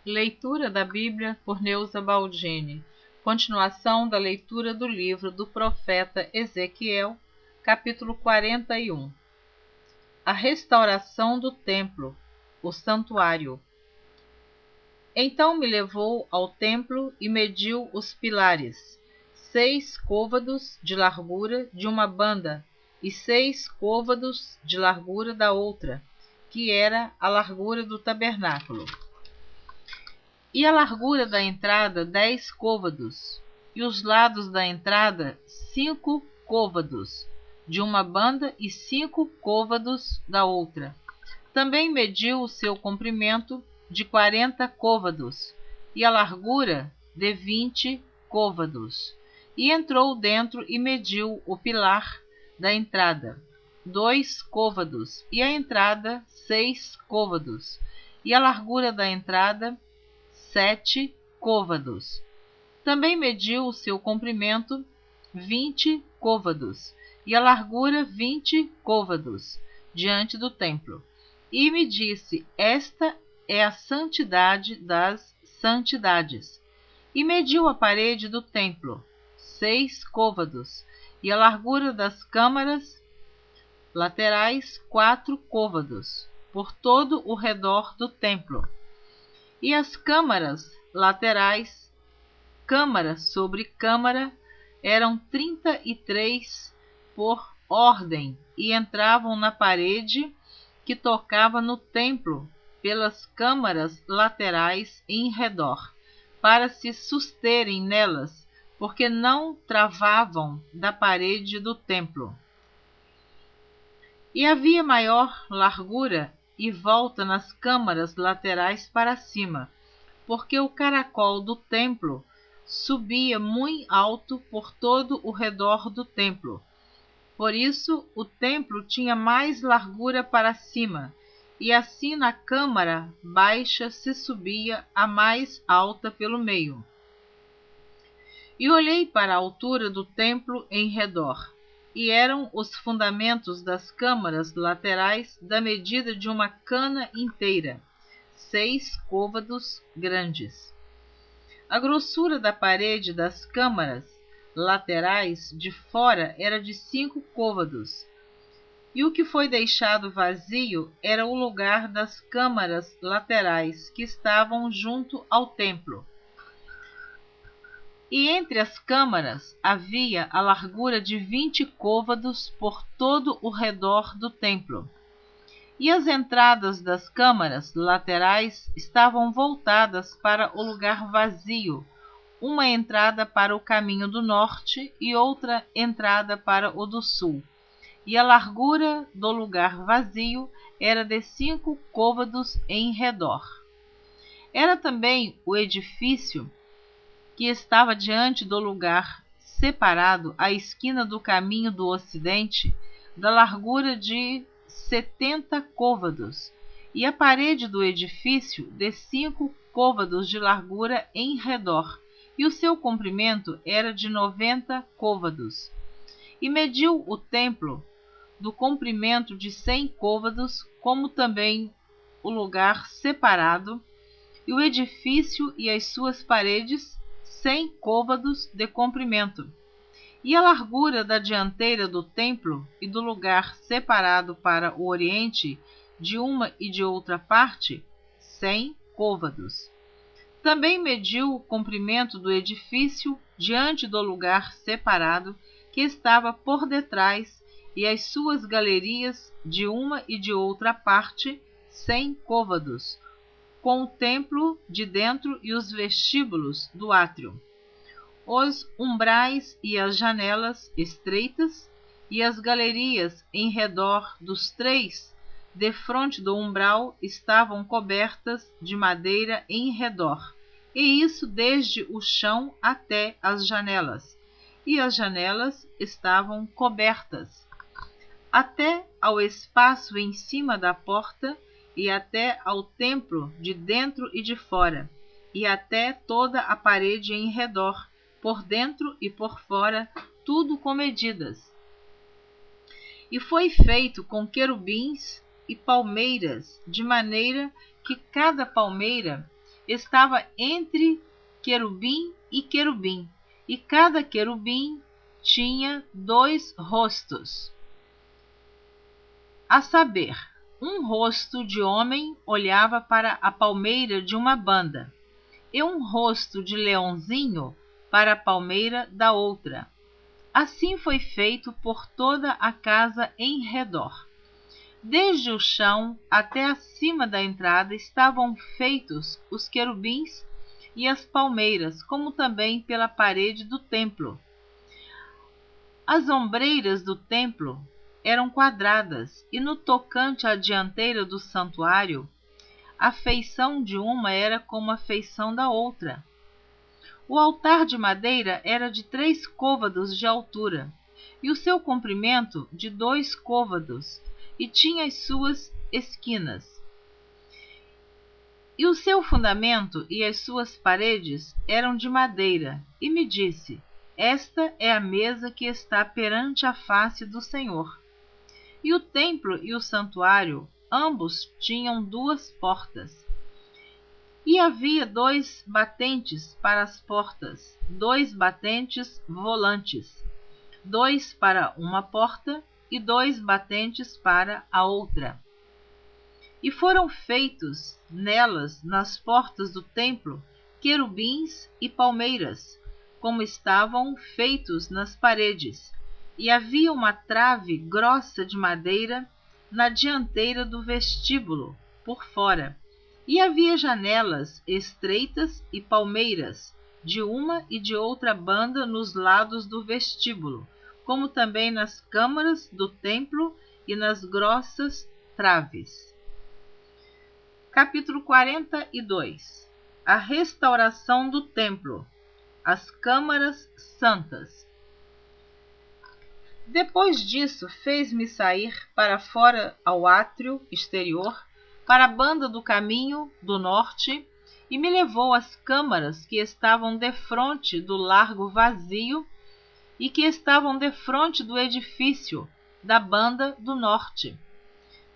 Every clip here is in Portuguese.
Leitura da Bíblia por Neuza Baldini. Continuação da leitura do livro do profeta Ezequiel, capítulo 41. A restauração do templo, o santuário. Então me levou ao templo e mediu os pilares, 6 côvados de largura de uma banda e 6 côvados de largura da outra, que era a largura do tabernáculo. E a largura da entrada 10 côvados, e os lados da entrada 5 côvados de uma banda e 5 côvados da outra. Também mediu o seu comprimento de 40 côvados, e a largura de 20 côvados. E entrou dentro e mediu o pilar da entrada, 2 côvados, e a entrada 6 côvados, e a largura da entrada 7 côvados. Também mediu o seu comprimento 20 côvados, e a largura 20 côvados, diante do templo. E me disse: esta é a santidade das santidades. E mediu a parede do templo, 6 côvados, e a largura das câmaras laterais 4 côvados, por todo o redor do templo. E as câmaras laterais, câmara sobre câmara, eram 33 por ordem, e entravam na parede que tocava no templo pelas câmaras laterais em redor, para se susterem nelas, porque não travavam da parede do templo. E havia maior largura e volta nas câmaras laterais para cima, porque o caracol do templo subia muito alto por todo o redor do templo. Por isso o templo tinha mais largura para cima, e assim na câmara baixa se subia a mais alta pelo meio. E olhei para a altura do templo em redor, e eram os fundamentos das câmaras laterais da medida de uma cana inteira, 6 côvados grandes. A grossura da parede das câmaras laterais de fora era de 5 côvados, e o que foi deixado vazio era o lugar das câmaras laterais que estavam junto ao templo. E entre as câmaras havia a largura de 20 côvados por todo o redor do templo. E as entradas das câmaras laterais estavam voltadas para o lugar vazio, uma entrada para o caminho do norte e outra entrada para o do sul. E a largura do lugar vazio era de 5 côvados em redor. Era também o edifício que estava diante do lugar separado à esquina do caminho do ocidente, da largura de 70 côvados, e a parede do edifício de 5 côvados de largura em redor, e o seu comprimento era de 90 côvados. E mediu o templo do comprimento de 100 côvados, como também o lugar separado, e o edifício e as suas paredes 100 côvados de comprimento, e a largura da dianteira do templo e do lugar separado para o oriente, de uma e de outra parte, 100 côvados. Também mediu o comprimento do edifício diante do lugar separado, que estava por detrás, e as suas galerias de uma e de outra parte, 100 côvados, com o templo de dentro e os vestíbulos do átrio, os umbrais e as janelas estreitas, e as galerias em redor dos 3, defronte do umbral, estavam cobertas de madeira em redor, e isso desde o chão até as janelas, e as janelas estavam cobertas, até ao espaço em cima da porta, e até ao templo de dentro e de fora, e até toda a parede em redor, por dentro e por fora, tudo com medidas. E foi feito com querubins e palmeiras, de maneira que cada palmeira estava entre querubim, e cada querubim tinha 2 rostos, a saber, um rosto de homem olhava para a palmeira de uma banda, e um rosto de leãozinho para a palmeira da outra. Assim foi feito por toda a casa em redor. Desde o chão até acima da entrada estavam feitos os querubins e as palmeiras, como também pela parede do templo. As ombreiras do templo eram quadradas, e no tocante à dianteira do santuário, a feição de uma era como a feição da outra. O altar de madeira era de 3 côvados de altura, e o seu comprimento de 2 côvados, e tinha as suas esquinas. E o seu fundamento e as suas paredes eram de madeira, e me disse: esta é a mesa que está perante a face do Senhor. E o templo e o santuário, ambos tinham 2 portas. E havia 2 batentes para as portas, 2 batentes volantes, 2 para uma porta e 2 batentes para a outra. E foram feitos nelas, nas portas do templo, querubins e palmeiras, como estavam feitos nas paredes. E havia uma trave grossa de madeira na dianteira do vestíbulo, por fora. E havia janelas estreitas e palmeiras, de uma e de outra banda nos lados do vestíbulo, como também nas câmaras do templo e nas grossas traves. Capítulo 42. A restauração do templo. As câmaras santas. Depois disso, fez-me sair para fora ao átrio exterior, para a banda do caminho do norte, e me levou às câmaras que estavam defronte do largo vazio e que estavam defronte do edifício da banda do norte.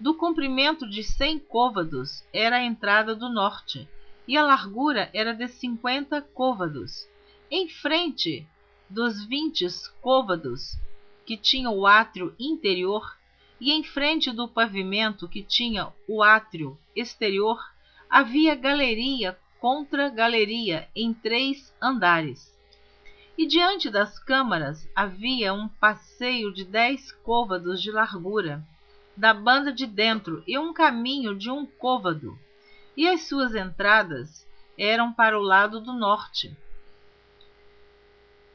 Do comprimento de 100 côvados era a entrada do norte, e a largura era de 50 côvados. Em frente dos 20 côvados que tinha o átrio interior, e em frente do pavimento que tinha o átrio exterior, havia galeria contra galeria em 3 andares. E diante das câmaras havia um passeio de 10 côvados de largura, da banda de dentro, e um caminho de 1 côvado, e as suas entradas eram para o lado do norte.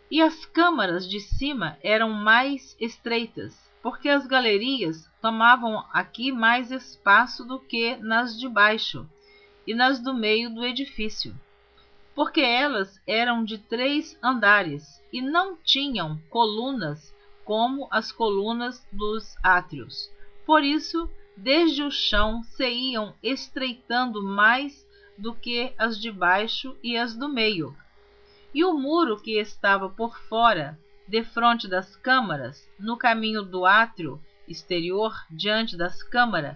E as câmaras de cima eram mais estreitas, porque as galerias tomavam aqui mais espaço do que nas de baixo e nas do meio do edifício, porque elas eram de 3 andares e não tinham colunas como as colunas dos átrios. Por isso, desde o chão se iam estreitando mais do que as de baixo e as do meio. E o muro que estava por fora, defronte das câmaras, no caminho do átrio exterior, diante das câmaras,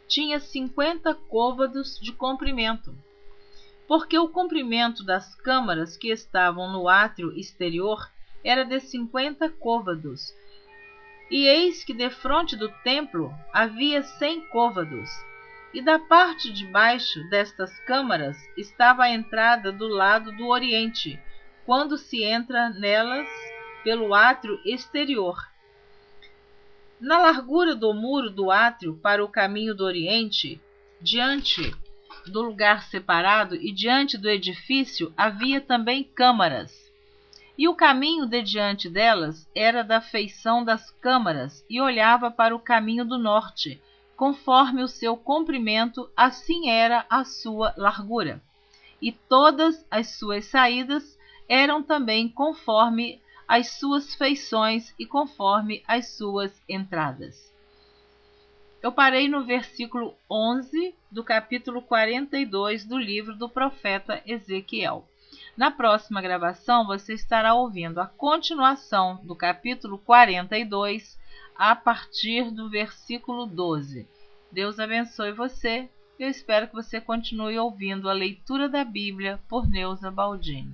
tinha 50 côvados de comprimento. Porque o comprimento das câmaras que estavam no átrio exterior era de 50 côvados. E eis que defronte do templo havia 100 côvados. E da parte de baixo destas câmaras estava a entrada do lado do oriente, quando se entra nelas pelo átrio exterior. Na largura do muro do átrio para o caminho do oriente, diante do lugar separado e diante do edifício, havia também câmaras. E o caminho de diante delas era da feição das câmaras e olhava para o caminho do norte. Conforme o seu comprimento, assim era a sua largura. E todas as suas saídas eram também conforme as suas feições e conforme as suas entradas. Eu parei no versículo 11 do capítulo 42 do livro do profeta Ezequiel. Na próxima gravação, você estará ouvindo a continuação do capítulo 42 a partir do versículo 12. Deus abençoe você Eu espero que você continue ouvindo a leitura da Bíblia por Neuza Baldini.